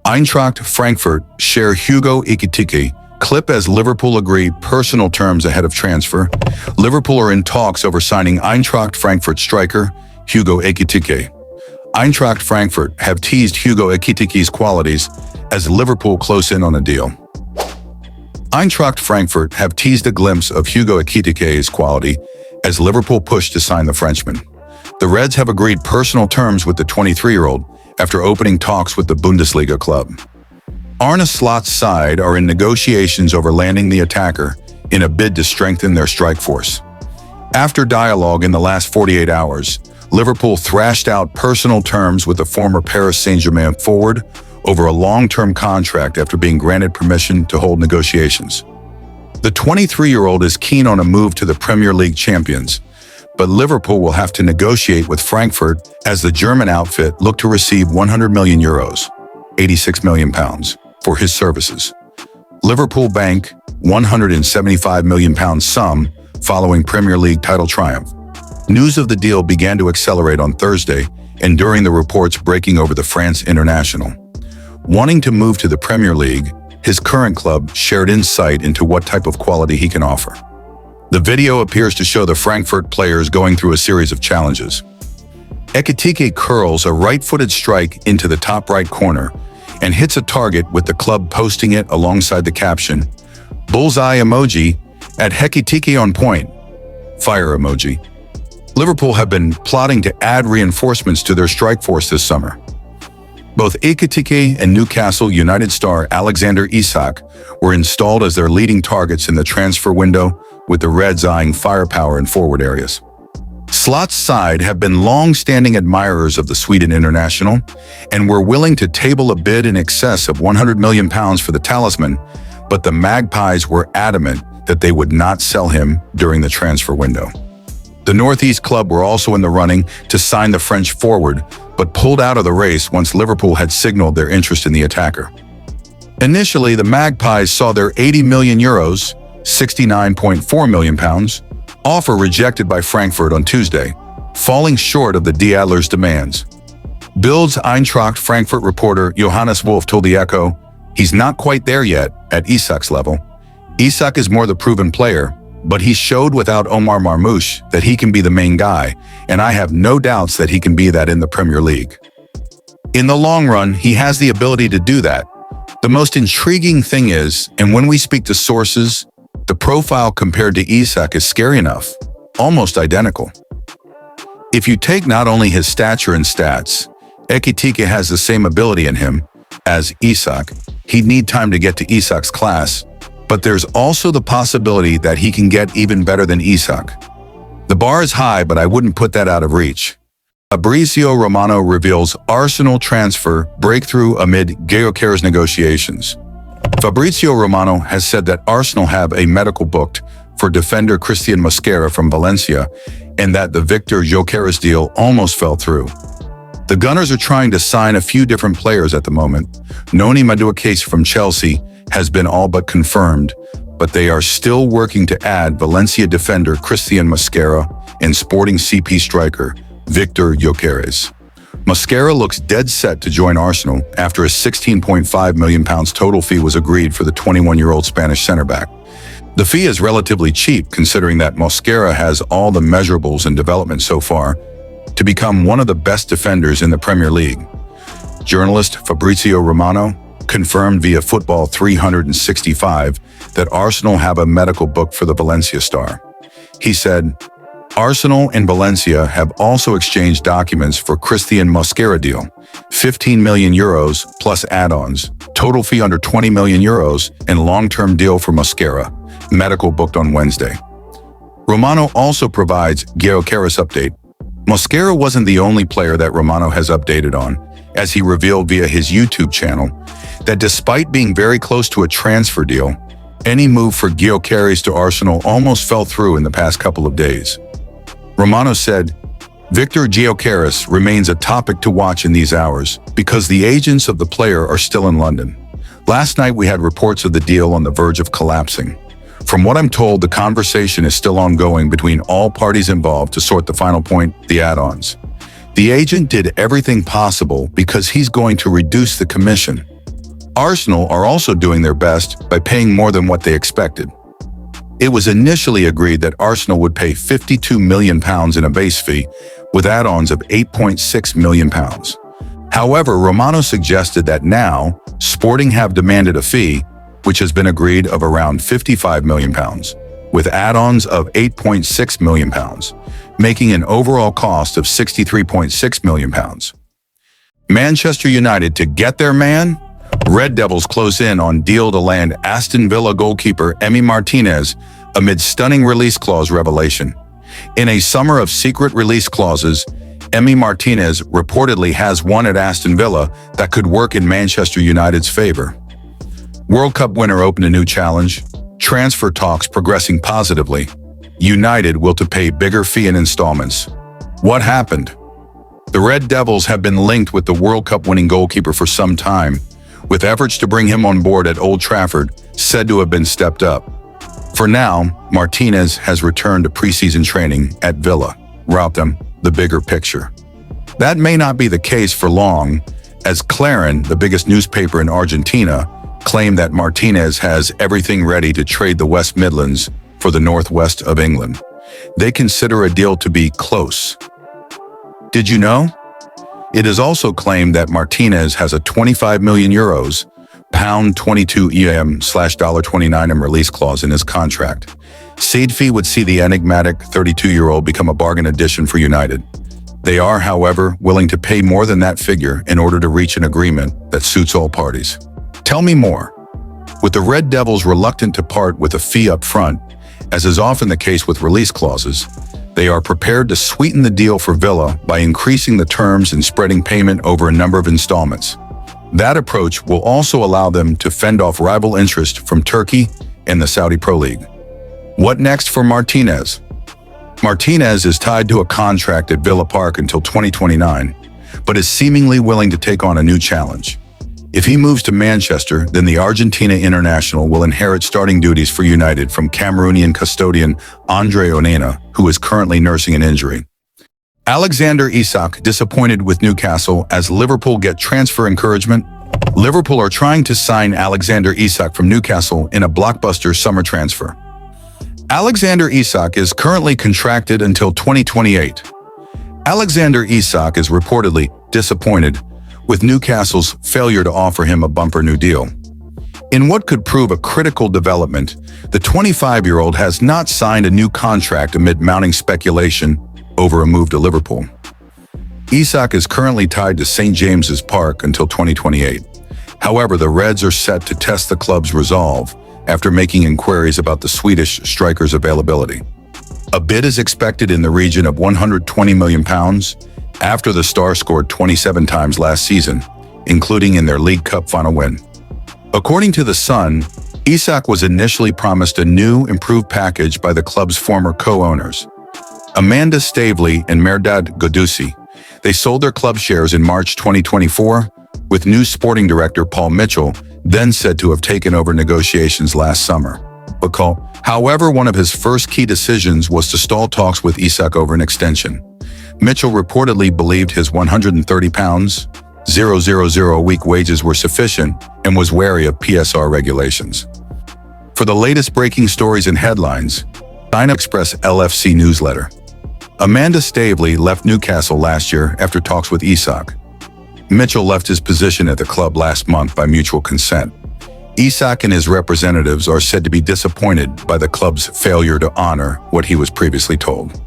Eintracht Frankfurt share Hugo Ekitike clip as Liverpool agree personal terms ahead of transfer. Liverpool are in talks over signing Eintracht Frankfurt striker Hugo Ekitike. Eintracht Frankfurt have teased Hugo Ekitike's qualities as Liverpool close in on a deal. Eintracht Frankfurt have teased a glimpse of Hugo Ekitike's quality as Liverpool push to sign the Frenchman. The Reds have agreed personal terms with the 23-year-old after opening talks with the Bundesliga club. Arne Slot's side are in negotiations over landing the attacker in a bid to strengthen their strike force. After dialogue in the last 48 hours, Liverpool thrashed out personal terms with the former Paris Saint-Germain forward over a long-term contract after being granted permission to hold negotiations. The 23-year-old is keen on a move to the Premier League champions, but Liverpool will have to negotiate with Frankfurt as the German outfit look to receive 100 million euros, 86 million pounds, for his services. Liverpool bank 175 million pounds sum following Premier League title triumph. News of the deal began to accelerate on Thursday and during the reports breaking over the France international. Wanting to move to the Premier League, his current club shared insight into what type of quality he can offer. The video appears to show the Frankfurt players going through a series of challenges. Ekitike curls a right-footed strike into the top right corner and hits a target with the club posting it alongside the caption, "Bullseye emoji at Ekitike on point, fire emoji." Liverpool have been plotting to add reinforcements to their strike force this summer. Both Ekitike and Newcastle United star Alexander Isak were installed as their leading targets in the transfer window, with the Reds eyeing firepower in forward areas. Slot's side have been long-standing admirers of the Sweden international and were willing to table a bid in excess of 100 million pounds for the talisman, but the Magpies were adamant that they would not sell him during the transfer window. The Northeast club were also in the running to sign the French forward, but pulled out of the race once Liverpool had signaled their interest in the attacker. Initially, the Magpies saw their 80 million euros, 69.4 million pounds, offer rejected by Frankfurt on Tuesday, falling short of the Die Adler's demands. Bild's Eintracht Frankfurt reporter Johannes Wolf told the Echo, "He's not quite there yet at Isak's level. Isak is more the proven player, but he showed without Omar Marmoush that he can be the main guy, and I have no doubts that he can be that in the Premier League. In the long run, he has the ability to do that. The most intriguing thing is, and when we speak to sources, the profile compared to Isak is scary enough, almost identical. If you take not only his stature and stats, Ekitike has the same ability in him as Isak. He'd need time to get to Isak's class, but there's also the possibility that he can get even better than Isak. The bar is high, but I wouldn't put that out of reach." Fabrizio Romano reveals Arsenal transfer breakthrough amid Gyökeres negotiations. Fabrizio Romano has said that Arsenal have a medical booked for defender Christian Mosquera from Valencia and that the Victor Gyökeres deal almost fell through. The Gunners are trying to sign a few different players at the moment. Noni Madueke from Chelsea has been all but confirmed, but they are still working to add Valencia defender Christian Mosquera and Sporting CP striker Victor Gyökeres. Mosquera looks dead set to join Arsenal after a £16.5 million total fee was agreed for the 21-year-old Spanish center-back. The fee is relatively cheap considering that Mosquera has all the measurables and development so far to become one of the best defenders in the Premier League. Journalist Fabrizio Romano confirmed via Football 365 that Arsenal have a medical book for the Valencia star. He said, "Arsenal and Valencia have also exchanged documents for Christian Mosquera deal, 15 million euros plus add-ons, total fee under 20 million euros, and long-term deal for Mosquera, medical booked on Wednesday." Romano also provides Gyökeres update. Mosquera wasn't the only player that Romano has updated on, as he revealed via his YouTube channel that despite being very close to a transfer deal, any move for Gyökeres to Arsenal almost fell through in the past couple of days. Romano said, "Victor Gyökeres remains a topic to watch in these hours because the agents of the player are still in London. Last night we had reports of the deal on the verge of collapsing. From what I'm told, the conversation is still ongoing between all parties involved to sort the final point, the add-ons. The agent did everything possible because he's going to reduce the commission. Arsenal are also doing their best by paying more than what they expected. It was initially agreed that Arsenal would pay £52 million in a base fee, with add-ons of £8.6 million. However, Romano suggested that now, Sporting have demanded a fee, which has been agreed of around £55 million, with add-ons of £8.6 million, making an overall cost of £63.6 million. Manchester United to get their man? Red Devils close in on deal to land Aston Villa goalkeeper Emi Martinez amid stunning release clause revelation. In a summer of secret release clauses, Emi Martinez reportedly has one at Aston Villa that could work in Manchester United's favor. World Cup winner opened a new challenge. Transfer talks progressing positively. United will to pay bigger fee in installments. What happened? The Red Devils have been linked with the World Cup winning goalkeeper for some time, with efforts to bring him on board at Old Trafford said to have been stepped up. For now, Martinez has returned to preseason training at Villa. Route them the bigger picture. That may not be the case for long, as Clarín, the biggest newspaper in Argentina, claimed that Martinez has everything ready to trade the West Midlands for the northwest of England. They consider a deal to be close. Did you know? It is also claimed that Martinez has a €25 million, £22 EM/$29 release clause in his contract. Seed fee would see the enigmatic 32-year-old become a bargain addition for United. They are, however, willing to pay more than that figure in order to reach an agreement that suits all parties. Tell me more. With the Red Devils reluctant to part with a fee up front, as is often the case with release clauses, they are prepared to sweeten the deal for Villa by increasing the terms and spreading payment over a number of installments. That approach will also allow them to fend off rival interest from Turkey and the Saudi Pro League. What next for Martinez? Martinez is tied to a contract at Villa Park until 2029, but is seemingly willing to take on a new challenge. If he moves to Manchester, then the Argentina international will inherit starting duties for United from Cameroonian custodian Andre Onana, who is currently nursing an injury. Alexander Isak disappointed with Newcastle as Liverpool get transfer encouragement. Liverpool are trying to sign Alexander Isak from Newcastle in a blockbuster summer transfer. Alexander Isak is currently contracted until 2028. Alexander Isak is reportedly disappointed with Newcastle's failure to offer him a bumper new deal. In what could prove a critical development, the 25-year-old has not signed a new contract amid mounting speculation over a move to Liverpool. Isak is currently tied to St. James's Park until 2028. However, the Reds are set to test the club's resolve after making inquiries about the Swedish striker's availability. A bid is expected in the region of £120 million after the star scored 27 times last season, including in their League Cup final win. According to The Sun, Isak was initially promised a new, improved package by the club's former co-owners, Amanda Stavely and Mehrdad Godusi. They sold their club shares in March 2024, with new sporting director Paul Mitchell then said to have taken over negotiations last summer. However, one of his first key decisions was to stall talks with Isak over an extension. Mitchell reportedly believed his £130,000 a week wages were sufficient and was wary of PSR regulations. For the latest breaking stories and headlines, China Express LFC newsletter. Amanda Stavely left Newcastle last year after talks with Isak. Mitchell left his position at the club last month by mutual consent. Isak and his representatives are said to be disappointed by the club's failure to honor what he was previously told.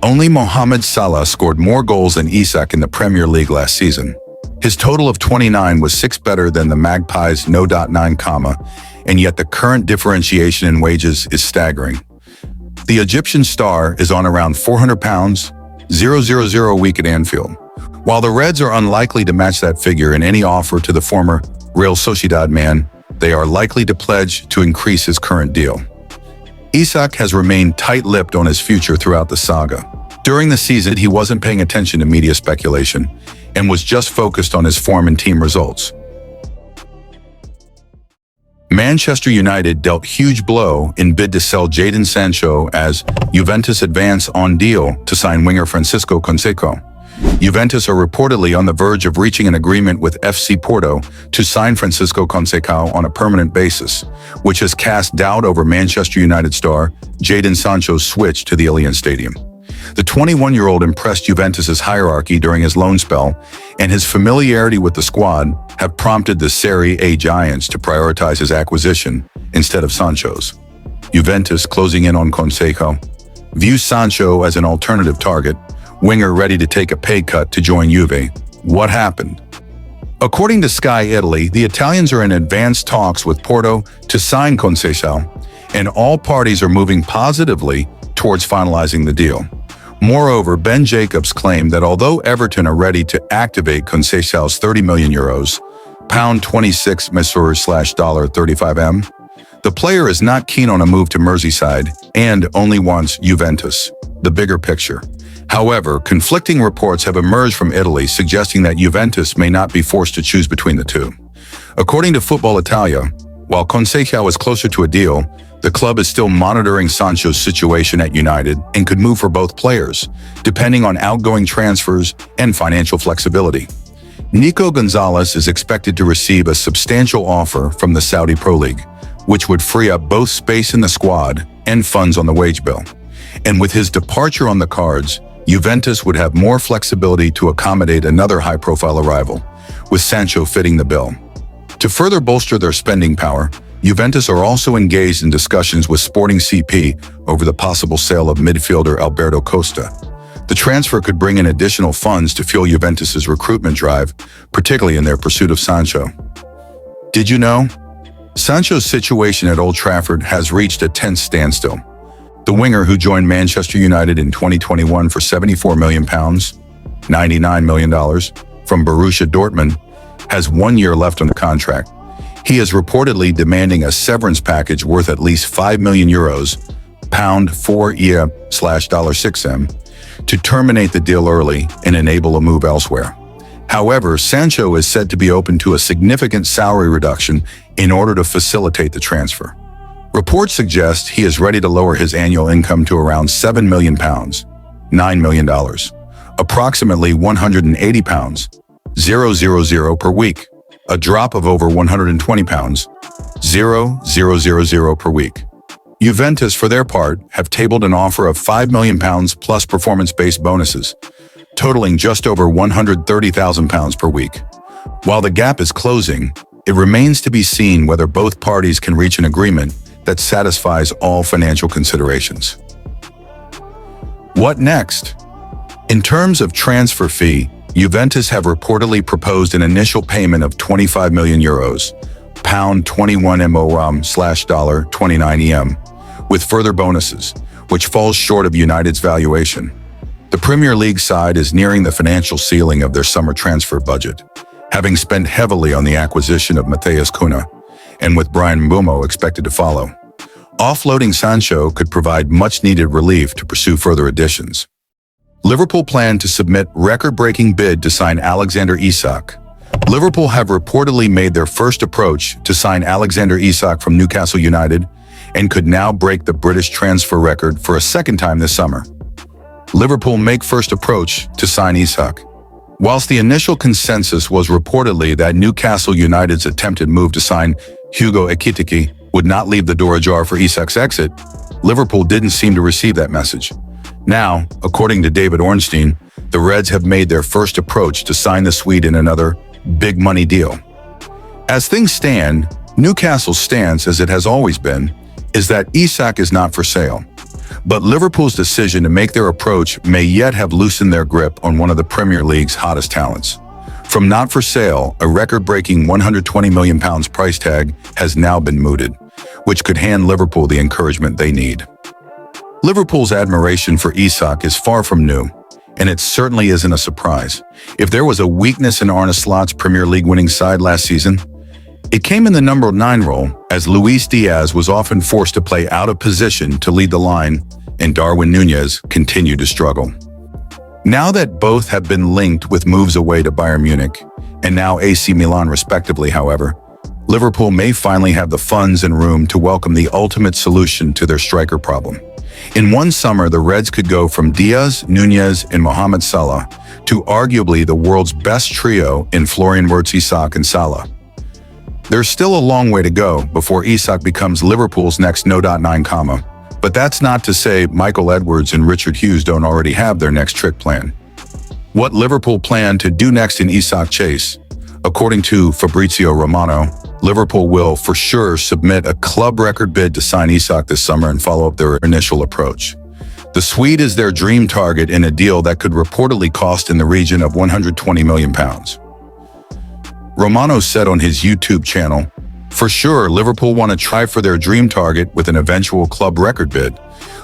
Only Mohamed Salah scored more goals than Isak in the Premier League last season. His total of 29 was 6 better than the Magpies' no.9, and yet the current differentiation in wages is staggering. The Egyptian star is on around £400, £000 a week at Anfield. While the Reds are unlikely to match that figure in any offer to the former Real Sociedad man, they are likely to pledge to increase his current deal. Isak has remained tight-lipped on his future throughout the saga. During the season, he wasn't paying attention to media speculation and was just focused on his form and team results. Manchester United dealt huge blow in bid to sell Jadon Sancho as Juventus advance on deal to sign winger Francisco Conseco. Juventus are reportedly on the verge of reaching an agreement with FC Porto to sign Francisco Conceição on a permanent basis, which has cast doubt over Manchester United star Jadon Sancho's switch to the Allianz Stadium. The 21-year-old impressed Juventus's hierarchy during his loan spell, and his familiarity with the squad have prompted the Serie A giants to prioritize his acquisition instead of Sancho's. Juventus, closing in on Conceição, views Sancho as an alternative target, winger ready to take a pay cut to join Juve. What happened? According to Sky Italy, the Italians are in advanced talks with Porto to sign Conceição, and all parties are moving positively towards finalizing the deal. Moreover, Ben Jacobs claimed that although Everton are ready to activate Conceição's €30 million, $26 the player is not keen on a move to Merseyside and only wants Juventus, the bigger picture. However, conflicting reports have emerged from Italy suggesting that Juventus may not be forced to choose between the two. According to Football Italia, while Conceição is closer to a deal, the club is still monitoring Sancho's situation at United and could move for both players, depending on outgoing transfers and financial flexibility. Nico Gonzalez is expected to receive a substantial offer from the Saudi Pro League, which would free up both space in the squad and funds on the wage bill. And with his departure on the cards, Juventus would have more flexibility to accommodate another high-profile arrival, with Sancho fitting the bill. To further bolster their spending power, Juventus are also engaged in discussions with Sporting CP over the possible sale of midfielder Alberto Costa. The transfer could bring in additional funds to fuel Juventus's recruitment drive, particularly in their pursuit of Sancho. Did you know? Sancho's situation at Old Trafford has reached a tense standstill. The winger, who joined Manchester United in 2021 for £74 million, $99 million, from Borussia Dortmund, has 1 year left on the contract. He is reportedly demanding a severance package worth at least €5 million, £4/$6M, to terminate the deal early and enable a move elsewhere. However, Sancho is said to be open to a significant salary reduction in order to facilitate the transfer. Reports suggest he is ready to lower his annual income to around £7 million, $9 million, approximately £180, $000 per week, a drop of over £120, $000 per week. Juventus, for their part, have tabled an offer of £5 million plus performance-based bonuses, totaling just over £130,000 per week. While the gap is closing, it remains to be seen whether both parties can reach an agreement that satisfies all financial considerations. What next? In terms of transfer fee, Juventus have reportedly proposed an initial payment of €25 million, £21 with further bonuses, which falls short of United's valuation. The Premier League side is nearing the financial ceiling of their summer transfer budget, having spent heavily on the acquisition of Matheus Cunha, and with Brian Mbeumo expected to follow. Offloading Sancho could provide much-needed relief to pursue further additions. Liverpool plan to submit record-breaking bid to sign Alexander Isak. Liverpool have reportedly made their first approach to sign Alexander Isak from Newcastle United and could now break the British transfer record for a second time this summer. Liverpool make first approach to sign Isak. Whilst the initial consensus was reportedly that Newcastle United's attempted move to sign Hugo Ekitike would not leave the door ajar for Isak's exit, Liverpool didn't seem to receive that message. Now, according to David Ornstein, the Reds have made their first approach to sign the Swede in another big-money deal. As things stand, Newcastle's stance, as it has always been, is that Isak is not for sale. But Liverpool's decision to make their approach may yet have loosened their grip on one of the Premier League's hottest talents. From not for sale, a record-breaking £120 million price tag has now been mooted, which could hand Liverpool the encouragement they need. Liverpool's admiration for Isak is far from new, and it certainly isn't a surprise. If there was a weakness in Arne Slot's Premier League winning side last season, it came in the number 9 role, as Luis Diaz was often forced to play out of position to lead the line, and Darwin Núñez continued to struggle. Now that both have been linked with moves away to Bayern Munich, and now AC Milan respectively, however, Liverpool may finally have the funds and room to welcome the ultimate solution to their striker problem. In one summer, the Reds could go from Diaz, Nunez, and Mohamed Salah to arguably the world's best trio in Florian Wirtz, Isak, and Salah. There's still a long way to go before Isak becomes Liverpool's next No.9 comma. But that's not to say Michael Edwards and Richard Hughes don't already have their next trick plan. What Liverpool plan to do next in Isak chase? According to Fabrizio Romano, Liverpool will for sure submit a club record bid to sign Isak this summer and follow up their initial approach. The Swede is their dream target in a deal that could reportedly cost in the region of £120 million. Romano said on his YouTube channel, "For sure, Liverpool want to try for their dream target with an eventual club record bid.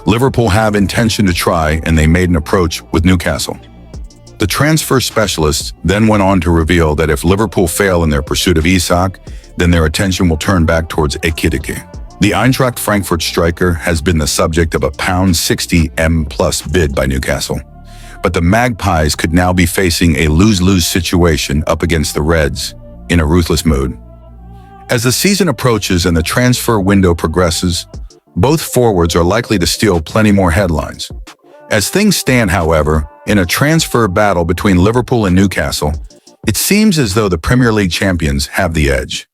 Liverpool have intention to try, and they made an approach with Newcastle." The transfer specialist then went on to reveal that if Liverpool fail in their pursuit of Isak, then their attention will turn back towards Ekitike. The Eintracht Frankfurt striker has been the subject of a £60M plus bid by Newcastle. But the Magpies could now be facing a lose-lose situation up against the Reds in a ruthless mood. As the season approaches and the transfer window progresses, both forwards are likely to steal plenty more headlines. As things stand, however, in a transfer battle between Liverpool and Newcastle, it seems as though the Premier League champions have the edge.